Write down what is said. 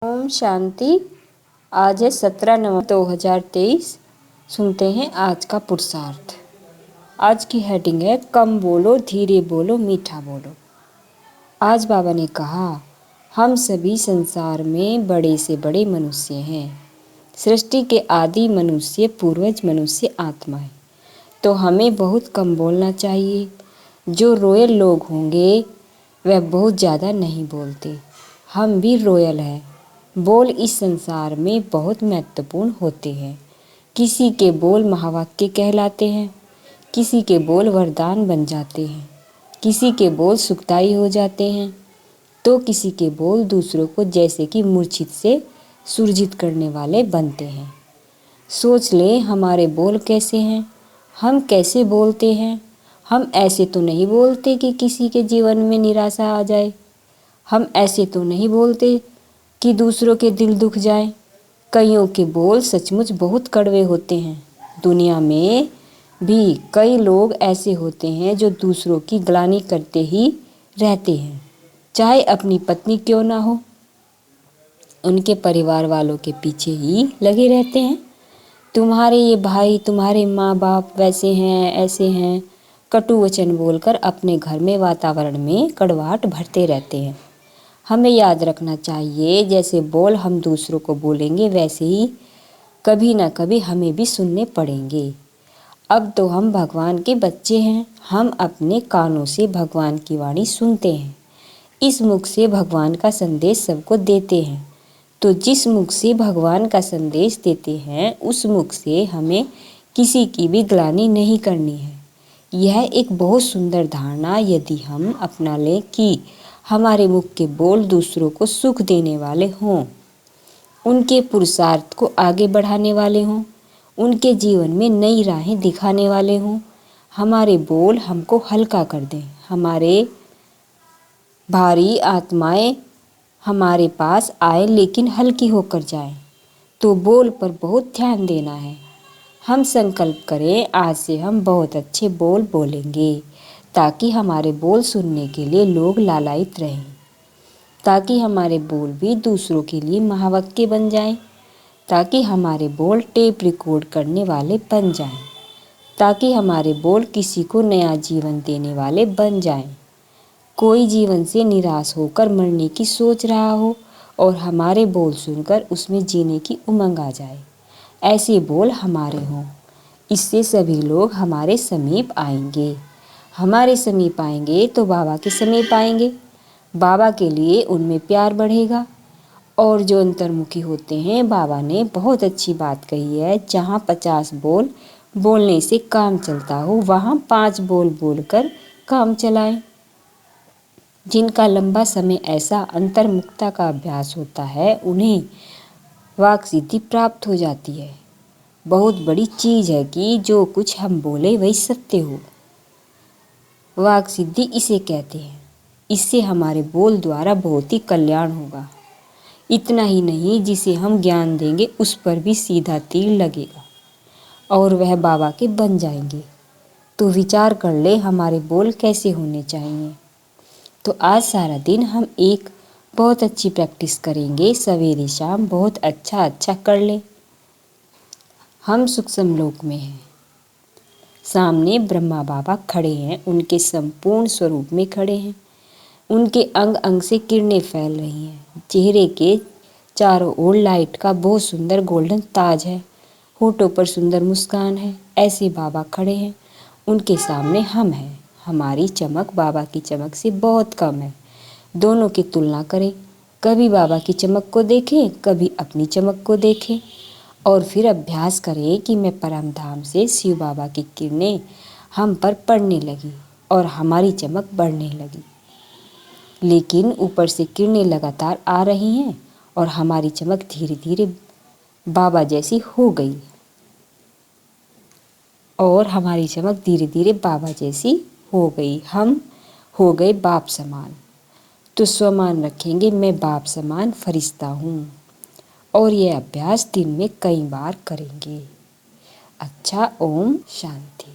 ओम शांति। आज है 17 नवंबर 2023। सुनते हैं आज का पुरुषार्थ। आज की हेडिंग है कम बोलो, धीरे बोलो, मीठा बोलो। आज बाबा ने कहा, हम सभी संसार में बड़े से बड़े मनुष्य हैं। सृष्टि के आदि मनुष्य, पूर्वज मनुष्य आत्मा है, तो हमें बहुत कम बोलना चाहिए। जो रॉयल लोग होंगे वह बहुत ज़्यादा नहीं बोलते। हम भी रॉयल हैं। बोल इस संसार में बहुत महत्वपूर्ण होते हैं। किसी के बोल महावाक्य कहलाते हैं, किसी के बोल वरदान बन जाते हैं, किसी के बोल सुखदायी हो जाते हैं, तो किसी के बोल दूसरों को जैसे कि मूर्छित से सुरजित करने वाले बनते हैं। सोच लें हमारे बोल कैसे हैं, हम कैसे बोलते हैं। हम ऐसे तो नहीं बोलते कि किसी के जीवन में निराशा आ जाए। हम ऐसे तो नहीं बोलते कि दूसरों के दिल दुख जाए। कईयों के बोल सचमुच बहुत कड़वे होते हैं। दुनिया में भी कई लोग ऐसे होते हैं जो दूसरों की ग्लानि करते ही रहते हैं, चाहे अपनी पत्नी क्यों ना हो। उनके परिवार वालों के पीछे ही लगे रहते हैं। तुम्हारे ये भाई, तुम्हारे माँ बाप वैसे हैं, ऐसे हैं, कटु वचन बोलकर अपने घर में वातावरण में कड़वाहट भरते रहते हैं। हमें याद रखना चाहिए, जैसे बोल हम दूसरों को बोलेंगे वैसे ही कभी ना कभी हमें भी सुनने पड़ेंगे। अब तो हम भगवान के बच्चे हैं, हम अपने कानों से भगवान की वाणी सुनते हैं। इस मुख से भगवान का संदेश सबको देते हैं। तो जिस मुख से भगवान का संदेश देते हैं उस मुख से हमें किसी की भी ग्लानि नहीं करनी है। यह एक बहुत सुंदर धारणा यदि हम अपना लें कि हमारे मुख के बोल दूसरों को सुख देने वाले हों, उनके पुरुषार्थ को आगे बढ़ाने वाले हों, उनके जीवन में नई राहें दिखाने वाले हों। हमारे बोल हमको हल्का कर दें, हमारे भारी आत्माएं हमारे पास आए लेकिन हल्की होकर जाएं। तो बोल पर बहुत ध्यान देना है। हम संकल्प करें, आज से हम बहुत अच्छे बोल बोलेंगे ताकि हमारे बोल सुनने के लिए लोग लालायित रहें, ताकि हमारे बोल भी दूसरों के लिए महावाक्य बन जाएं, ताकि हमारे बोल टेप रिकॉर्ड करने वाले बन जाएं, ताकि हमारे बोल किसी को नया जीवन देने वाले बन जाएं। कोई जीवन से निराश होकर मरने की सोच रहा हो और हमारे बोल सुनकर उसमें जीने की उमंग आ जाए, ऐसे बोल हमारे हों। इससे सभी लोग हमारे समीप आएंगे। हमारे समीप आएंगे तो बाबा के समीप आएंगे। बाबा के लिए उनमें प्यार बढ़ेगा। और जो अंतर्मुखी होते हैं, बाबा ने बहुत अच्छी बात कही है, जहाँ 50 बोल बोलने से काम चलता हो वहाँ 5 बोल बोलकर काम चलाएं। जिनका लंबा समय ऐसा अंतर्मुखता का अभ्यास होता है उन्हें वाक सिद्धि प्राप्त हो जाती है। बहुत बड़ी चीज़ है कि जो कुछ हम बोले वही सत्य हो। वाक सिद्धि इसे कहते हैं। इससे हमारे बोल द्वारा बहुत ही कल्याण होगा। इतना ही नहीं, जिसे हम ज्ञान देंगे उस पर भी सीधा तीर लगेगा और वह बाबा के बन जाएंगे। तो विचार कर ले हमारे बोल कैसे होने चाहिए। तो आज सारा दिन हम एक बहुत अच्छी प्रैक्टिस करेंगे, सवेरे शाम बहुत अच्छा कर ले। हम सूक्ष्म लोक में हैं। सामने ब्रह्मा बाबा खड़े हैं, उनके संपूर्ण स्वरूप में खड़े हैं। उनके अंग अंग से किरणें फैल रही हैं। चेहरे के चारों ओर लाइट का बहुत सुंदर गोल्डन ताज है। होठों पर सुंदर मुस्कान है। ऐसे बाबा खड़े हैं, उनके सामने हम हैं। हमारी चमक बाबा की चमक से बहुत कम है। दोनों की तुलना करें, कभी बाबा की चमक को देखें, कभी अपनी चमक को देखें और फिर अभ्यास करें कि मैं परम धाम से शिव बाबा की किरणें हम पर पड़ने लगी और हमारी चमक बढ़ने लगी। लेकिन ऊपर से किरणें लगातार आ रही हैं और हमारी चमक धीरे धीरे बाबा जैसी हो गई और हमारी चमक धीरे धीरे बाबा जैसी हो गई। हम हो गए बाप समान। तो स्वमान रखेंगे, मैं बाप समान फरिश्ता हूँ। और यह अभ्यास दिन में कई बार करेंगे। अच्छा, ओम शांति।